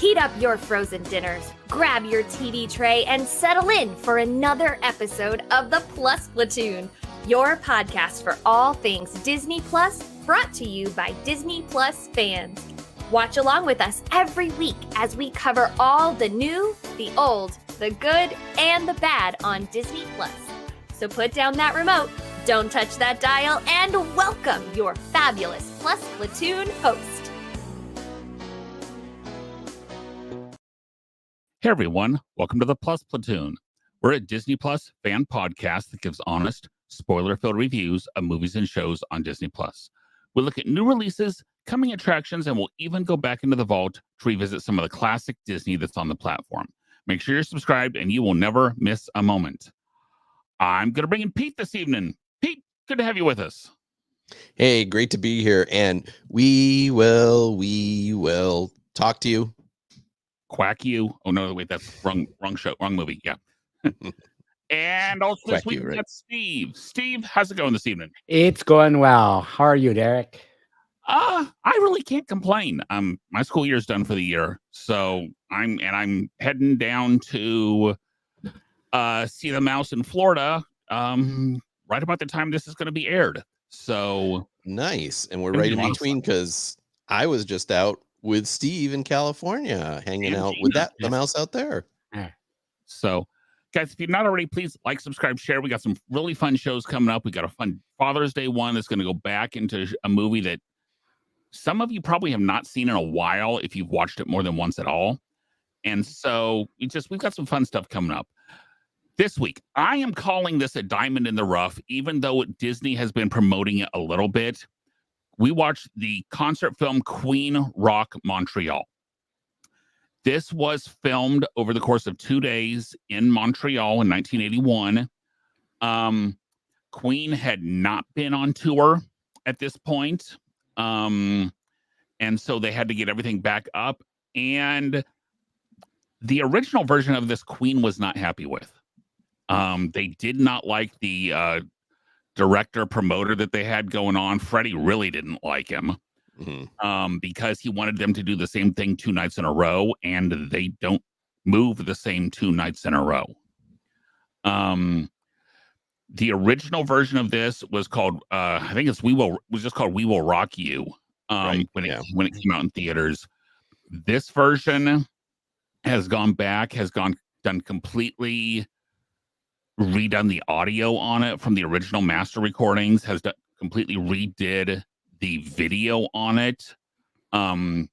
Heat up your frozen dinners, grab your TV tray, and settle in for another episode of the Plus Platoon, your podcast for all things Disney Plus, brought to you by Disney Plus fans. Watch along with us every week as we cover all the new, the old, the good, and the bad on Disney Plus. So put down that remote, don't touch that dial, and welcome your fabulous Plus Platoon host. Hey everyone, welcome to the Plus Platoon. We're a Disney Plus fan podcast that gives honest, spoiler-filled reviews of movies and shows on Disney Plus. We'll look at new releases, coming attractions, and we'll even go back into the vault to revisit some of the classic Disney that's on the platform. Make sure you're subscribed and you will never miss a moment. I'm going to bring in Pete this evening. Pete, good to have you with us. Hey, great to be here. And we will talk to you. Quack you. Oh, no, wait, that's wrong show, wrong movie. Yeah. And also this week, we got Steve. Steve, how's it going this evening? It's going well. How are you, Derek? I really can't complain. My school year's done for the year, so I'm heading down to see the mouse in Florida right about the time this is going to be aired. So nice. And we're right in between because I was just out with Steve in California, hanging out with the mouse out there. So, guys, if you're not already, please like, subscribe, share. We got some really fun shows coming up. We got a fun Father's Day one that's going to go back into a movie that some of you probably have not seen in a while if you've watched it more than once at all. And so we've got some fun stuff coming up. This week, I am calling this a diamond in the rough, even though Disney has been promoting it a little bit. We watched the concert film Queen Rock Montreal. This was filmed over the course of 2 days in Montreal in 1981. Queen had not been on tour at this point. And so they had to get everything back up. And the original version of this Queen was not happy with. They did not like the director promoter that they had going on. Freddie really didn't like him because he wanted them to do the same thing 2 nights in a row, and they don't move the same 2 nights in a row. The original version of this was called I think was just called We Will Rock You when it came out in theaters. This version has done completely redone the audio on it from the original master recordings, completely redid the video on it to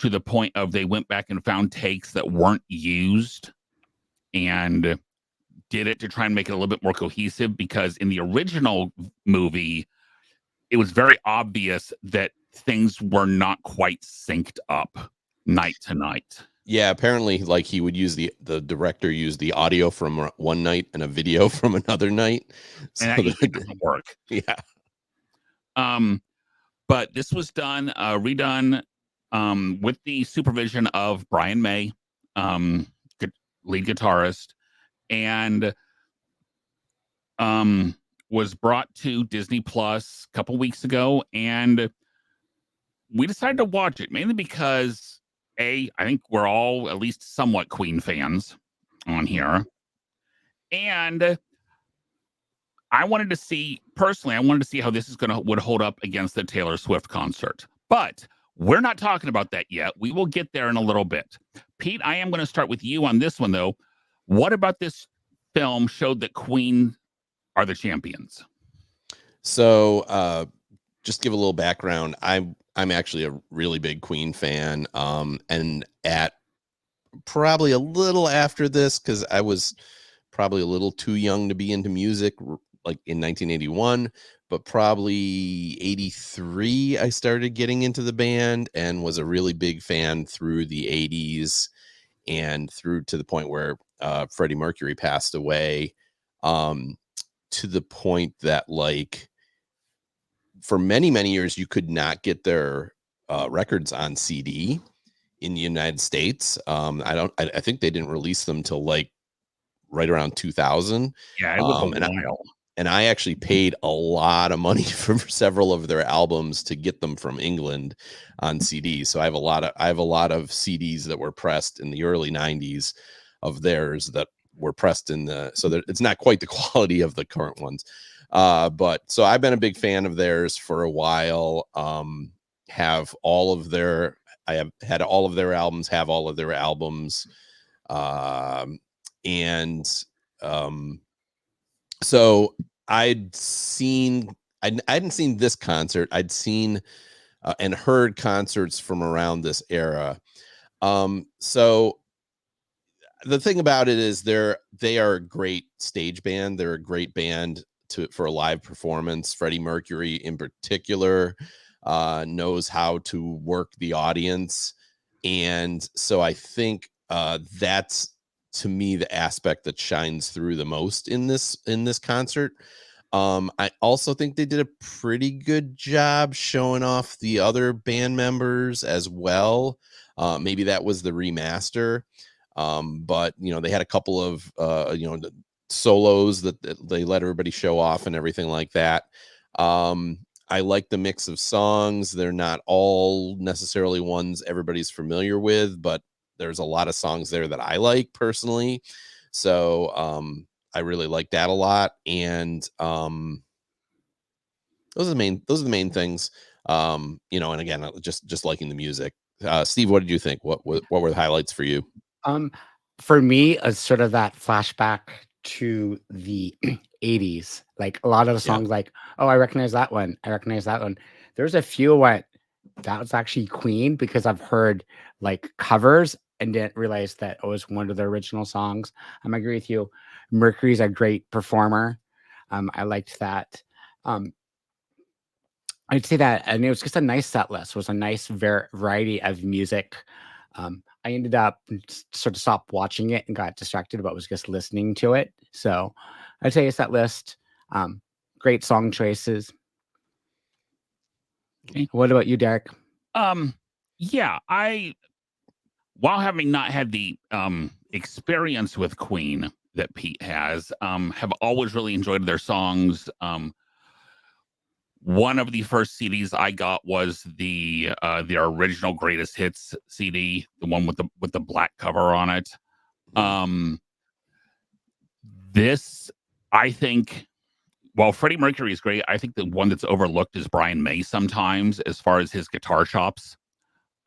the point of they went back and found takes that weren't used and did it to try and make it a little bit more cohesive, because in the original movie it was very obvious that things were not quite synced up night to night. Yeah, apparently, like, he would use the director used the audio from one night and a video from another night, so and that doesn't work. Yeah. But this was redone with the supervision of Brian May, lead guitarist, and was brought to Disney Plus a couple weeks ago, and we decided to watch it mainly because I think we're all at least somewhat Queen fans on here. And I wanted to see how this would hold up against the Taylor Swift concert. But we're not talking about that yet. We will get there in a little bit. Pete, I am going to start with you on this one, though. What about this film showed that Queen are the champions? So, just give a little background. I'm actually a really big Queen fan. And at probably a little after this, because I was probably a little too young to be into music, like in 1981, but probably 83, I started getting into the band and was a really big fan through the 80s and through to the point where Freddie Mercury passed away, to the point that, like, for many, many years, you could not get their records on CD in the United States. I think they didn't release them till like right around 2000. Yeah, it was a while. and I actually paid a lot of money for several of their albums to get them from England on CD. So I have a lot of CDs that were pressed in the early 90s of theirs that were pressed in so that it's not quite the quality of the current ones. But so I've been a big fan of theirs for a while. Have all of their I have had all of their albums, have all of their albums. And so I hadn't seen this concert. I'd seen and heard concerts from around this era. So the thing about it is they are a great stage band. They're a great band for a live performance. Freddie Mercury in particular knows how to work the audience. And so I think that's, to me, the aspect that shines through the most in this concert. I also think they did a pretty good job showing off the other band members as well. Maybe that was the remaster. But they had a couple of solos that they let everybody show off and everything like that. I like the mix of songs. They're not all necessarily ones everybody's familiar with, but there's a lot of songs there that I like personally. So I really like that a lot. And those are the main things. And again, just liking the music. Steve, what did you think? What were the highlights for you? For me, it's sort of that flashback to the 80s. Like a lot of the songs, like, oh, I recognize that one. I recognize that one. There's a few that was actually Queen, because I've heard like covers and didn't realize that it was one of the original songs. I agree with you. Mercury's a great performer. I liked that. I'd say that, and it was just a nice set list. It was a nice variety of music. I ended up sort of stopped watching it and got distracted, but was just listening to it. So I'd say it's that list. Great song choices. Okay. What about you, Derek? Yeah, while having not had the experience with Queen that Pete has, have always really enjoyed their songs. One of the first CDs I got was their original greatest hits CD, the one with the black cover on it. This, I think, while Freddie Mercury is great, I think the one that's overlooked is Brian May sometimes, as far as his guitar chops,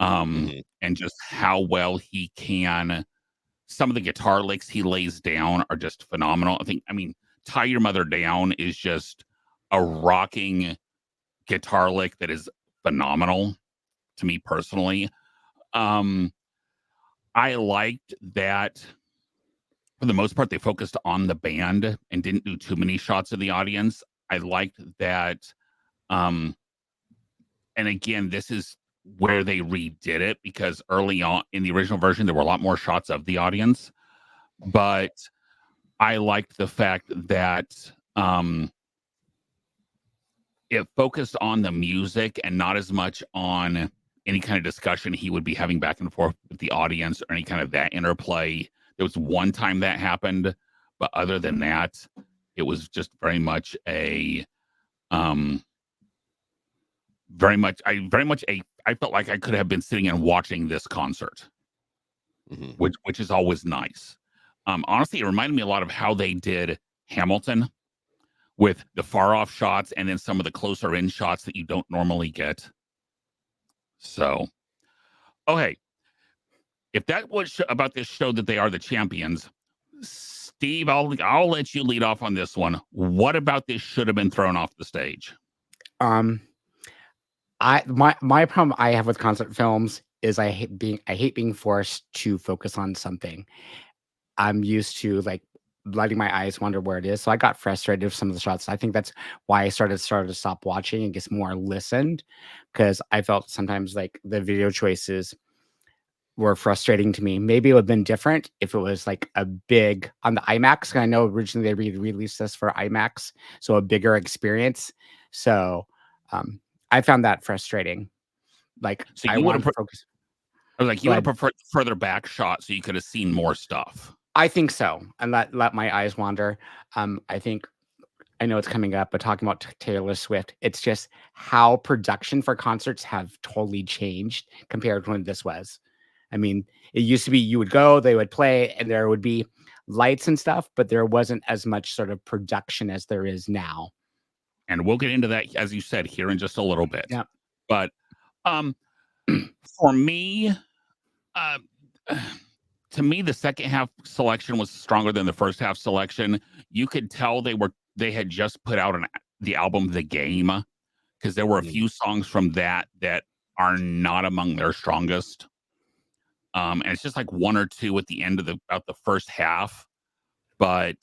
and just how well he can. Some of the guitar licks he lays down are just phenomenal. I mean, Tie Your Mother Down is just a rocking guitar lick that is phenomenal to me personally. I liked that for the most part they focused on the band and didn't do too many shots of the audience. I liked that. And again, this is where they redid it, because early on in the original version there were a lot more shots of the audience. But I liked the fact that it focused on the music and not as much on any kind of discussion he would be having back and forth with the audience or any kind of that interplay. There was one time that happened, but other than that, it was just very much I felt like I could have been sitting and watching this concert, which is always nice. Honestly, it reminded me a lot of how they did Hamilton, with the far off shots and then some of the closer in shots that you don't normally get. So, okay. If that was about this show that they are the champions, Steve, I'll let you lead off on this one. What about this should have been thrown off the stage? My problem I have with concert films is I hate being forced to focus on something. I'm used to like letting my eyes wander where it is. So I got frustrated with some of the shots. I think that's why I started to stop watching and get more listened, because I felt sometimes like the video choices were frustrating to me. Maybe it would have been different if it was like a big on the IMAX. I know originally they released this for IMAX, so a bigger experience. So I found that frustrating. Like, so I want to focus. I was like, you would have preferred further back shot so you could have seen more stuff. I think so, and let my eyes wander. I think I know it's coming up, but talking about Taylor Swift, it's just how production for concerts have totally changed compared to when this was. I mean, it used to be you would go, they would play, and there would be lights and stuff, but there wasn't as much sort of production as there is now. And we'll get into that, as you said, here in just a little bit. Yeah. But for me, uh, to me, the second half selection was stronger than the first half selection. You could tell they had just put out the album The Game, because there were a few songs from that are not among their strongest. And it's just like one or two at the end of the first half, but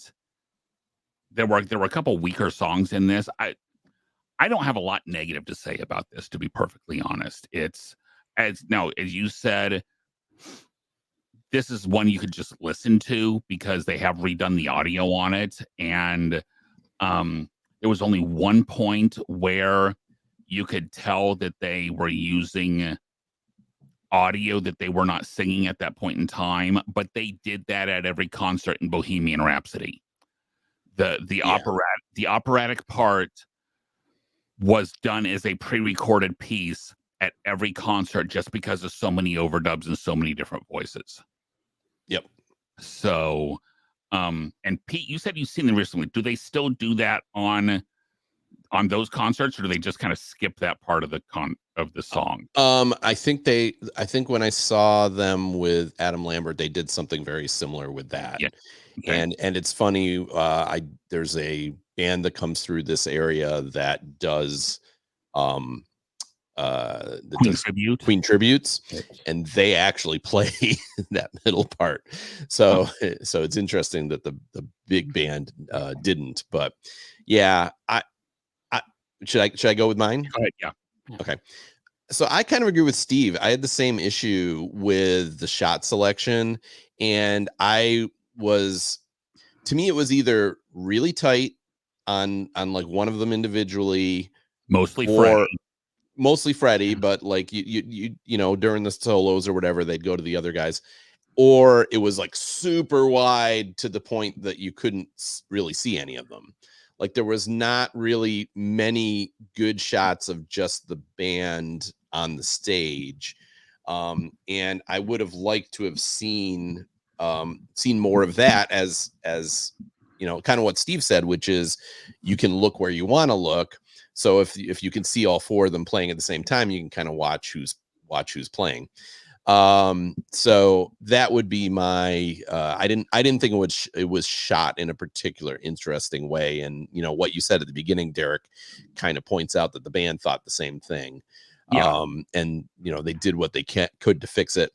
there were a couple weaker songs in this. I don't have a lot negative to say about this, to be perfectly honest. It's as you said, this is one you could just listen to because they have redone the audio on it, and there was only one point where you could tell that they were using audio that they were not singing at that point in time, but they did that at every concert in Bohemian Rhapsody. The operatic part was done as a pre-recorded piece at every concert just because of so many overdubs and so many different voices. Yep. So, and Pete, you said you've seen them recently. Do they still do that on those concerts, or do they just kind of skip that part of the song? I think when I saw them with Adam Lambert, they did something very similar with that. Yeah. Okay. And it's funny, there's a band that comes through this area that does Queen tributes, and they actually play that middle part. So it's interesting that the big band didn't. But yeah, should I go with mine? Go ahead. Yeah. Okay. So I kind of agree with Steve. I had the same issue with the shot selection, and to me, it was either really tight on like one of them individually, mostly Freddie, but like you know, during the solos or whatever, they'd go to the other guys, or it was like super wide to the point that you couldn't really see any of them. Like there was not really many good shots of just the band on the stage. And I would have liked to have seen more of that, as you know, kind of what Steve said, which is you can look where you want to look. So if you can see all four of them playing at the same time, you can kind of watch who's playing. So that would be my I didn't think it was shot in a particular interesting way. And you know what you said at the beginning, Derek, kind of points out that the band thought the same thing. Yeah. And you know, they did what they could to fix it.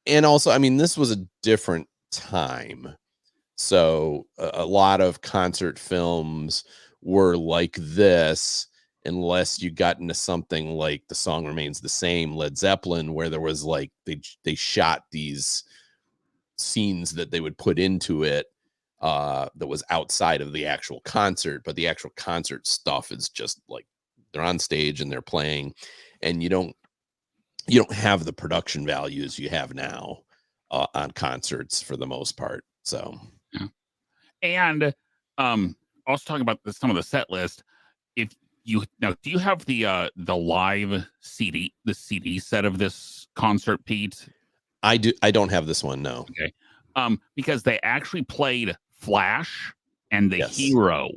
And also, I mean, this was a different time. So a lot of concert films were like this, unless you got into something like The Song Remains the Same, Led Zeppelin, where there was like they shot these scenes that they would put into it that was outside of the actual concert, but the actual concert stuff is just like they're on stage and they're playing, and you don't have the production values you have now on concerts for the most part. So yeah. And also talking about some of the set list, if do you have the live CD, the CD set of this concert, Pete? I don't have this one, no. Okay. Because they actually played Flash and the Hero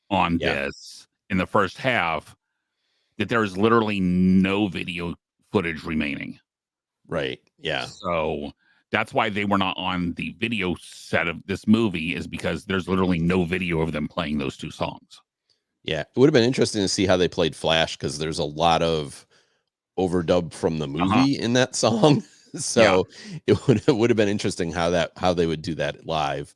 on this in the first half, that there is literally no video footage remaining. Right. Yeah. So that's why they were not on the video set of this movie, is because there's literally no video of them playing those two songs. Yeah. It would have been interesting to see how they played Flash, because there's a lot of overdub from the movie in that song. So it would have been interesting how they would do that live.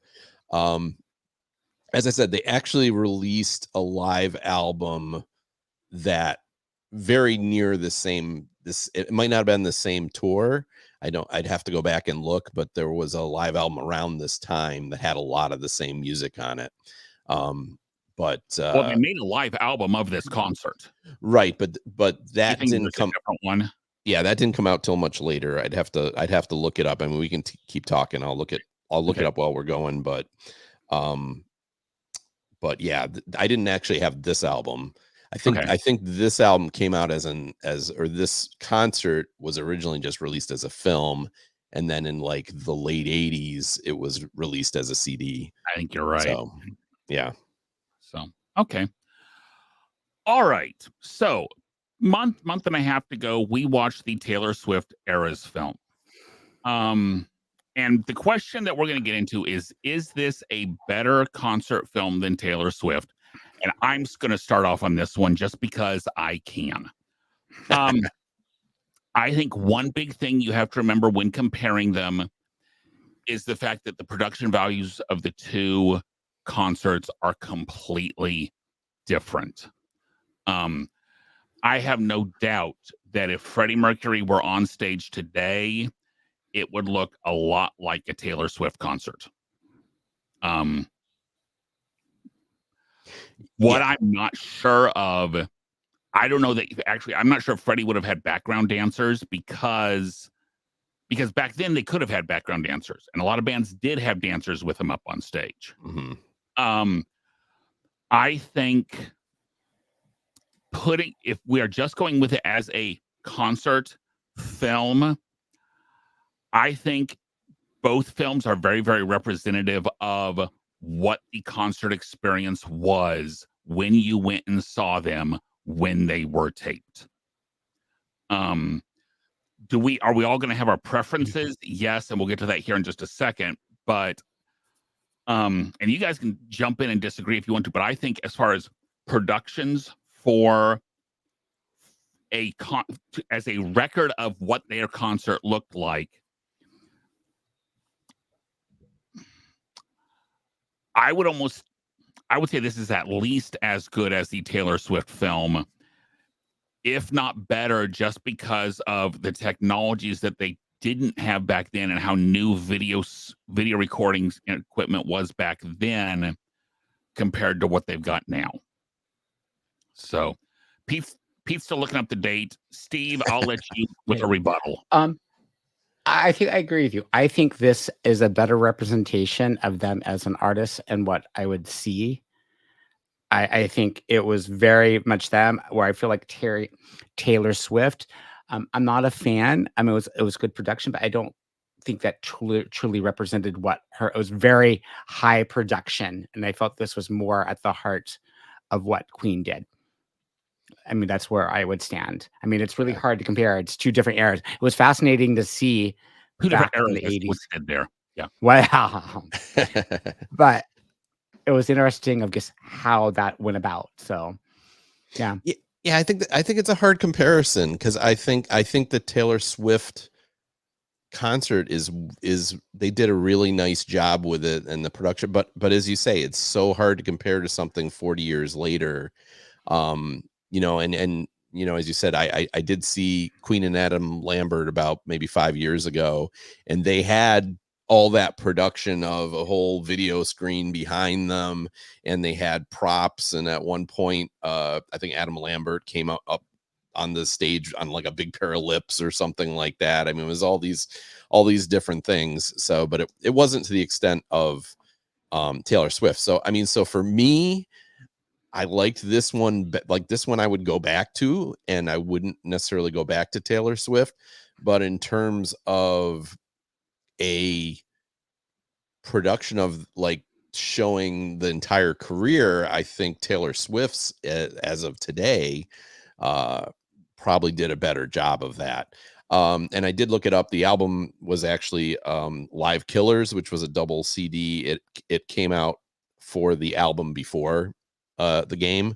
As I said, they actually released a live album that very near the same, it might not have been the same tour. I'd have to go back and look, but there was a live album around this time that had a lot of the same music on it. But they made a live album of this concert, right? But that didn't come. A different one. Yeah, that didn't come out till much later. I'd have to look it up. I mean, we can keep talking. I'll look it up while we're going. But but yeah, I didn't actually have this album. Okay. I think this album came out or this concert was originally just released as a film, and then in like the late 80s it was released as a CD. I think you're right. So, yeah. So, okay. All right. So, month and a half to go, we watched the Taylor Swift Eras film. And the question that we're going to get into is this a better concert film than Taylor Swift? And I'm just going to start off on this one just because I can. I think one big thing you have to remember when comparing them is the fact that the production values of the two concerts are completely different. I have no doubt that if Freddie Mercury were on stage today, it would look a lot like a Taylor Swift concert. What I'm not sure of, I don't know that actually, I'm not sure if Freddie would have had background dancers because back then they could have had background dancers, and a lot of bands did have dancers with them up on stage. Mm-hmm. I think if we are just going with it as a concert film, I think both films are very, very representative of what the concert experience was when you went and saw them when they were taped. Are we all going to have our preferences? Yes, and we'll get to that here in just a second. But and you guys can jump in and disagree if you want to, but I think as far as productions for as a record of what their concert looked like, I would say this is at least as good as the Taylor Swift film, if not better, just because of the technologies that they didn't have back then and how new video recordings and equipment was back then compared to what they've got now. So Pete's still looking up the date. Steve, I'll let you with a rebuttal. I think I agree with you. I think this is a better representation of them as an artist and what I would see. I think it was very much them, where I feel like Taylor Swift. I'm not a fan. I mean, it was good production, but I don't think that truly represented what her. It was very high production, and I felt this was more at the heart of what Queen did. I mean, that's where I would stand. I mean, it's really hard to compare. It's two different eras. It was fascinating to see Two different back in eras, the 80s. there. Yeah. Wow. But it was interesting of just how that went about. So, yeah. Yeah, I think it's a hard comparison because I think the Taylor Swift concert is they did a really nice job with it and the production, but as you say, it's so hard to compare to something 40 years later. You know, and you know, as you said, I did see Queen and Adam Lambert about maybe 5 years ago, and they had all that production of a whole video screen behind them, and they had props. And at one point, I think Adam Lambert came up on the stage on like a big pair of lips or something like that. I mean, it was all these different things. So, but it wasn't to the extent of Taylor Swift. So, I mean, so for me, I liked this one, but like this one I would go back to, and I wouldn't necessarily go back to Taylor Swift. But in terms of a production of like showing the entire career, I think Taylor Swift's as of today probably did a better job of that. And I did look it up. The album was actually Live Killers, which was a double CD. It came out for the album before the game.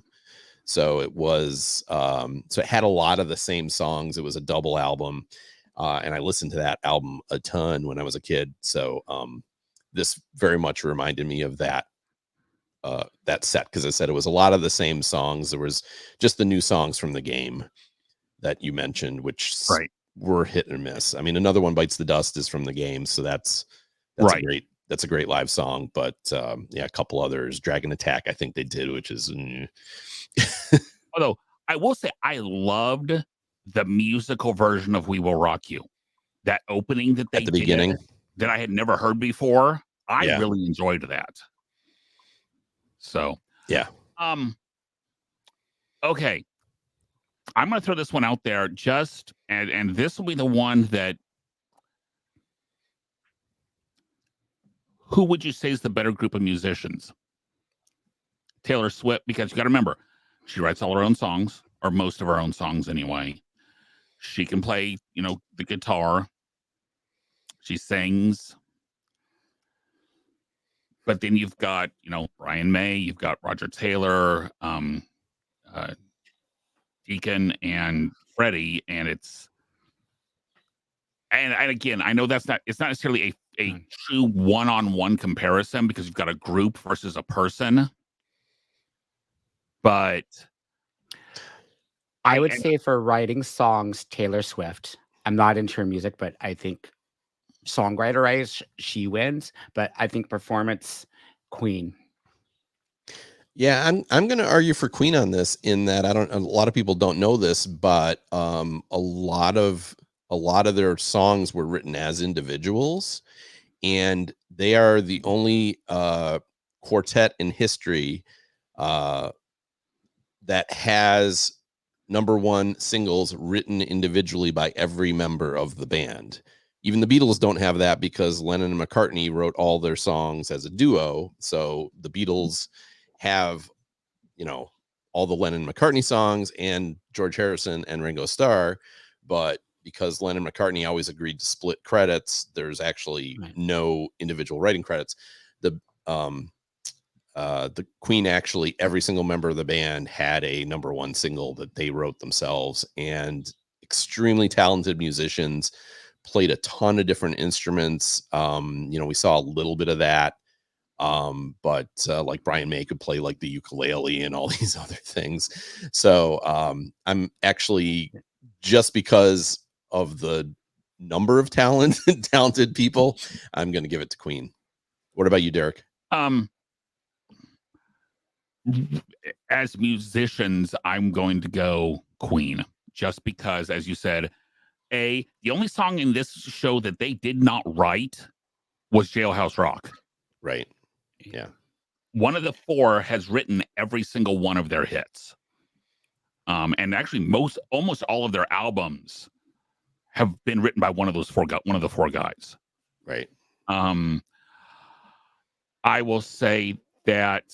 So it was so it had a lot of the same songs. It was a double album. And I listened to that album a ton when I was a kid. So this very much reminded me of that set, because I said it was a lot of the same songs. There was just the new songs from the game that you mentioned, which were hit and miss. I mean, Another One Bites the Dust is from the game, so that's right. That's a great live song. But yeah, a couple others, Dragon Attack, I think they did, which is. Although I will say I loved the musical version of "We Will Rock You." That opening that they at the beginning that I had never heard before. I really enjoyed that. So Yeah. Okay. I'm going to throw this one out there and this will be the one that, who would you say is the better group of musicians? Taylor Swift, because you got to remember, she writes all her own songs, or most of her own songs anyway. She can play, the guitar. She sings. But then you've got, Brian May, you've got Roger Taylor, Deacon, and Freddie, and and again, I know it's not necessarily a true one-on-one comparison because you've got a group versus a person. But I would say for writing songs, Taylor Swift. I'm not into her music, but I think songwriter-wise, she wins. But I think performance, Queen. Yeah, I'm going to argue for Queen on this in that a lot of people don't know this, but a lot of their songs were written as individuals, and they are the only quartet in history that has #1 singles written individually by every member of the band. Even the Beatles don't have that because Lennon and McCartney wrote all their songs as a duo. So the Beatles have, all the Lennon McCartney songs and George Harrison and Ringo Starr, but because Lennon McCartney always agreed to split credits, there's actually no individual writing credits. The Queen, actually, every single member of the band had a #1 single that they wrote themselves, and extremely talented musicians, played a ton of different instruments. We saw a little bit of that. But like Brian May could play like the ukulele and all these other things. So I'm actually, just because of the number of talented people, I'm going to give it to Queen. What about you, Derek? As musicians, I'm going to go Queen, just because, as you said, the only song in this show that they did not write was Jailhouse Rock. Right. Yeah. One of the four has written every single one of their hits. And actually almost all of their albums have been written by one of the four guys. Right. I will say that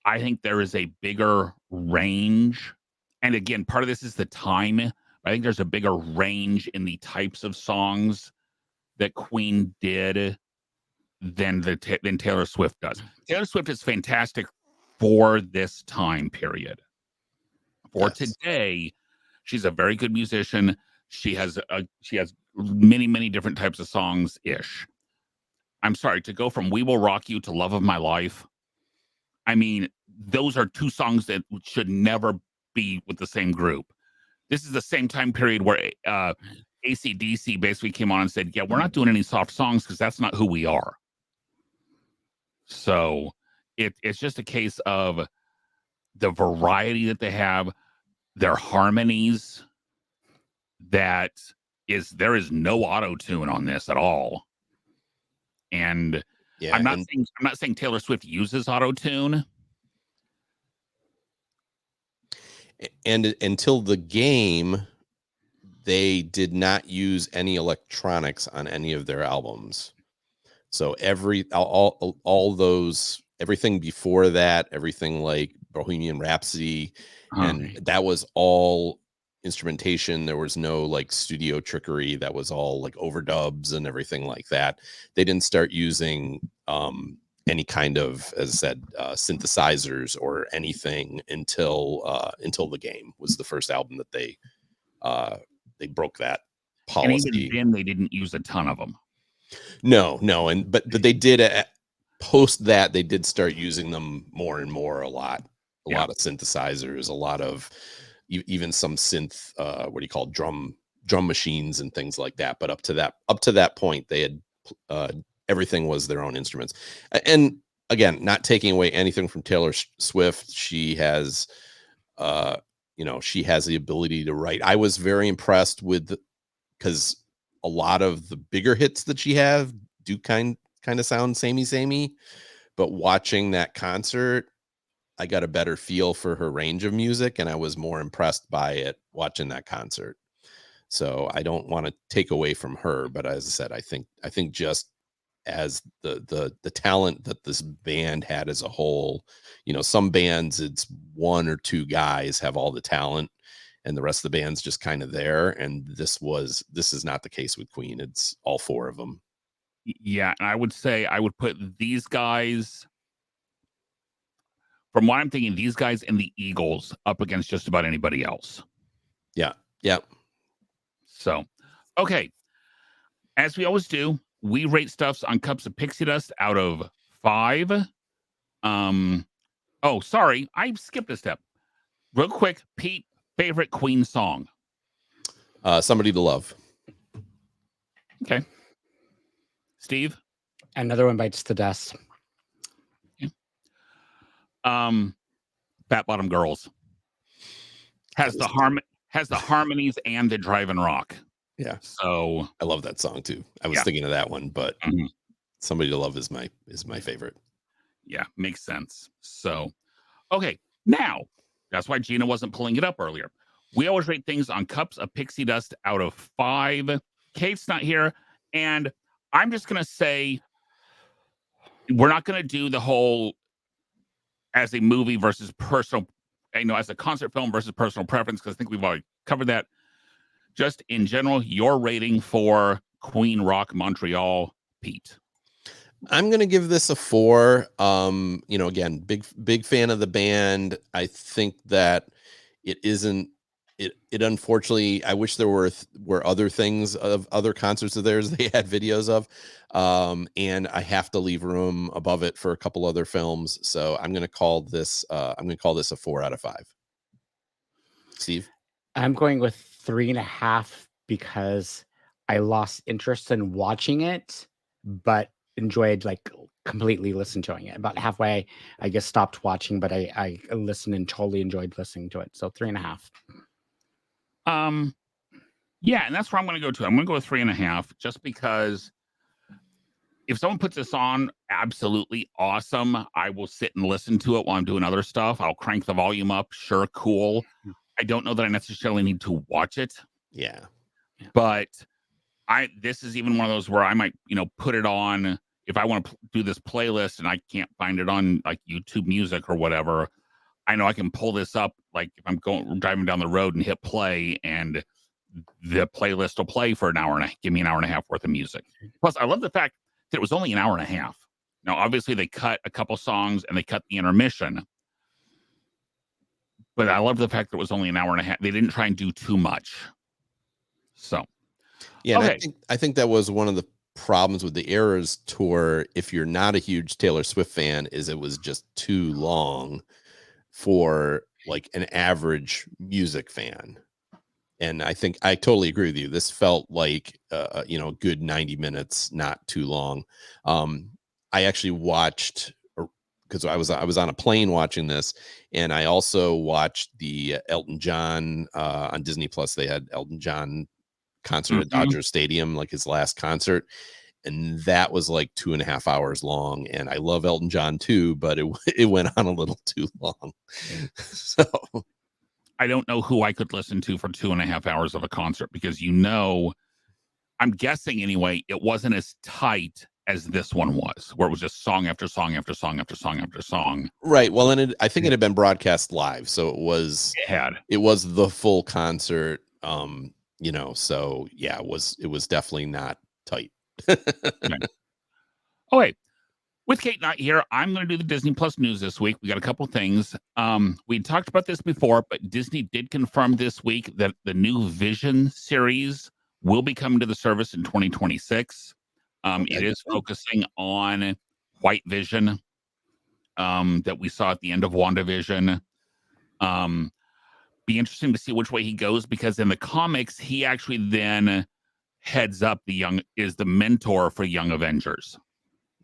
I think there is a bigger range. And again, part of this is the time. I think there's a bigger range in the types of songs that Queen did than Taylor Swift does. Taylor Swift is fantastic for this time period. For today, she's a very good musician. She has many, many different types of songs ish. I'm sorry, to go from We Will Rock You to Love of My Life. I mean, those are two songs that should never be with the same group. This is the same time period where AC/DC basically came on and said, yeah, we're not doing any soft songs because that's not who we are. So it's just a case of the variety that they have, their harmonies, there is no auto-tune on this at all. And yeah, I'm not saying Taylor Swift uses auto-tune. And until the game, they did not use any electronics on any of their albums. So all those, everything before that, everything like Bohemian Rhapsody, and that was all instrumentation. There was no like studio trickery. That was all like overdubs and everything like that. They didn't start using any kind of, as I said, synthesizers or anything until the game was the first album that they broke that policy. And even then, they didn't use a ton of them. No, but they did post that. They did start using them more and more. A lot of synthesizers, a lot of even some synth. What do you call drum machines and things like that. But up to that point, they had everything was their own instruments. And again, not taking away anything from Taylor Swift, she has, she has the ability to write. I was very impressed because a lot of the bigger hits that she have do kind of sound samey, but watching that concert, I got a better feel for her range of music, and I was more impressed by it watching that concert. So I don't want to take away from her, but as I said, I think just as the talent that this band had as a whole, some bands it's one or two guys have all the talent and the rest of the band's just kind of there, and this is not the case with Queen. It's all four of them. Yeah, and I would say I would put these guys, from what I'm thinking, these guys and the Eagles up against just about anybody else. Yeah. So, okay. As we always do, we rate stuffs on cups of pixie dust out of 5. Oh, sorry, I skipped a step. Real quick, Pete, favorite Queen song? Somebody to Love. Okay. Steve? Another One Bites the Dust. Okay. Fat Bottom Girls has the harmonies and the drive and rock. Yeah. So I love that song too. I was thinking of that one, but Somebody to Love is my favorite. Yeah, makes sense. So, okay, now that's why Gina wasn't pulling it up earlier. We always rate things on cups of pixie dust out of 5. Kate's not here, and I'm just gonna say we're not gonna do the whole as a movie versus personal, as a concert film versus personal preference, because I think we've already covered that. Just in general, your rating for Queen Rock Montreal, Pete. I'm going to give this a 4. Again, big fan of the band. I think that it isn't it unfortunately, I wish there were other things of other concerts of theirs they had videos of. And I have to leave room above it for a couple other films. So I'm going to call this a 4 out of 5. Steve? I'm going with 3.5 because I lost interest in watching it, but enjoyed completely enjoying it. About halfway, I guess stopped watching, but I listened and totally enjoyed listening to it. So 3.5. Yeah, and that's where I'm going to go to. I'm going to go with 3.5, just because if someone puts this on, absolutely awesome. I will sit and listen to it while I'm doing other stuff. I'll crank the volume up. Sure, cool. I don't know that I necessarily need to watch it. Yeah. But this is even one of those where I might, put it on if I want to do this playlist and I can't find it on like YouTube Music or whatever. I know I can pull this up, like if I'm driving down the road and hit play, and the playlist will play for an hour and give me an hour and a half worth of music. Plus, I love the fact that it was only an hour and a half. Now, obviously, they cut a couple songs and they cut the intermission, but I love the fact that it was only an hour and a half. They didn't try and do too much. So, yeah, okay. I think that was one of the problems with the Eras tour. If you're not a huge Taylor Swift fan, is it was just too long for like an average music fan. And I think I totally agree with you. This felt like a good 90 minutes, not too long. I actually watched, because I was on a plane watching this, and I also watched the Elton John on Disney Plus. They had Elton John concert at Dodger Stadium, like his last concert, and that was like 2.5 hours long. And I love Elton John too, but it went on a little too long. So I don't know who I could listen to for 2.5 hours of a concert, because I'm guessing anyway, it wasn't as tight as this one was, where it was just song after song after song after song after song. Right. Well, and I think it had been broadcast live, so it was the full concert. So yeah, it was definitely not tight. Okay. Oh, wait. With Kate not here, I'm going to do the Disney Plus news this week. We got a couple things. We talked about this before, but Disney did confirm this week that the new Vision series will be coming to the service in 2026. It is focusing on White Vision that we saw at the end of WandaVision. Be interesting to see which way he goes, because in the comics, he actually then heads up is the mentor for Young Avengers.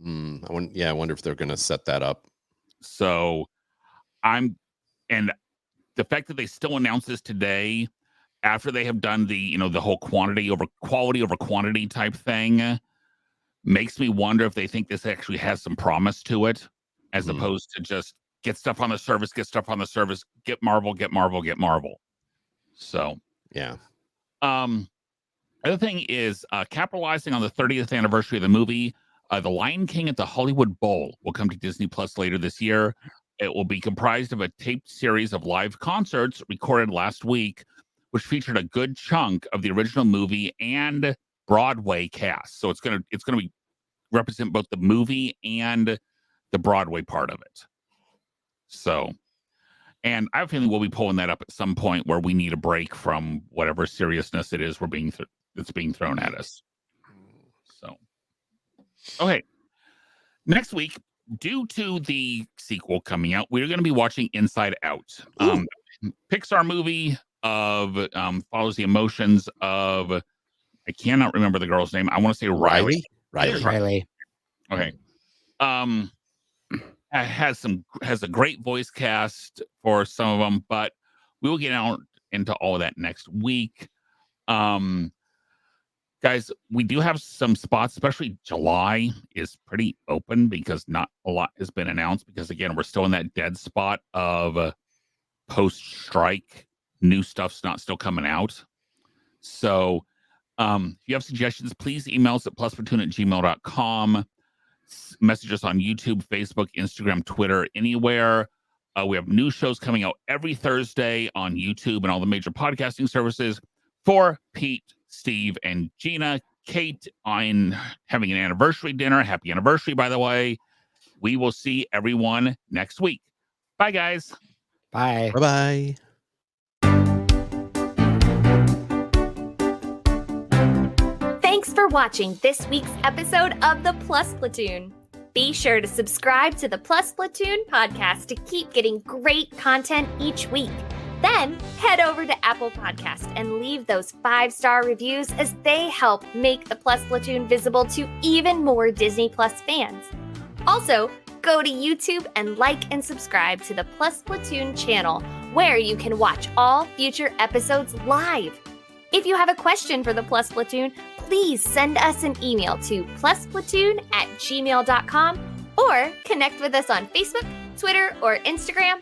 I wonder if they're going to set that up. So and the fact that they still announced this today after they have done the whole quality over quantity type thing makes me wonder if they think this actually has some promise to it. as opposed to just get stuff on the service, get Marvel. So, yeah. Other thing is capitalizing on the 30th anniversary of the movie, The Lion King at the Hollywood Bowl will come to Disney Plus later this year. It will be comprised of a taped series of live concerts recorded last week, which featured a good chunk of the original movie and Broadway cast. So it's gonna be represent both the movie and the Broadway part of it. So, and I have a feeling we'll be pulling that up at some point where we need a break from whatever seriousness it is that's being thrown at us. So, okay. Next week, due to the sequel coming out, we're going to be watching Inside Out. Pixar movie of follows the emotions of, I cannot remember the girl's name. I want to say Riley. Riley. Okay. Has a great voice cast for some of them, but we will get out into all of that next week. Guys, we do have some spots, especially July is pretty open because not a lot has been announced because, again, we're still in that dead spot of post-strike. New stuff's not still coming out. So if you have suggestions, please email us at plusplatoon@gmail.com. Message us on YouTube, Facebook, Instagram, Twitter, anywhere. We have new shows coming out every Thursday on YouTube and all the major podcasting services. For Pete, Steve, and Gina, Kate, I'm having an anniversary dinner. Happy anniversary, by the way. We will see everyone next week. Bye, guys. Bye. Bye-bye. Thanks for watching this week's episode of the Plus Platoon. Be sure to subscribe to the Plus Platoon podcast to keep getting great content each week. Then head over to Apple Podcast and leave those 5-star reviews as they help make the Plus Platoon visible to even more Disney Plus fans. Also, go to YouTube and like and subscribe to the Plus Platoon channel, where you can watch all future episodes live. If you have a question for the Plus Platoon, please send us an email to plusplatoon@gmail.com or connect with us on Facebook, Twitter, or Instagram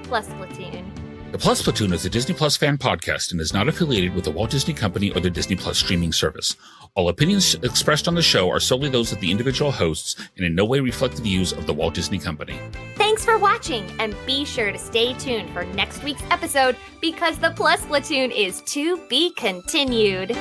@plusplatoon. The Plus Platoon is a Disney Plus fan podcast and is not affiliated with the Walt Disney Company or the Disney Plus streaming service. All opinions expressed on the show are solely those of the individual hosts and in no way reflect the views of the Walt Disney Company. Thanks for watching, and be sure to stay tuned for next week's episode because the Plus Platoon is to be continued.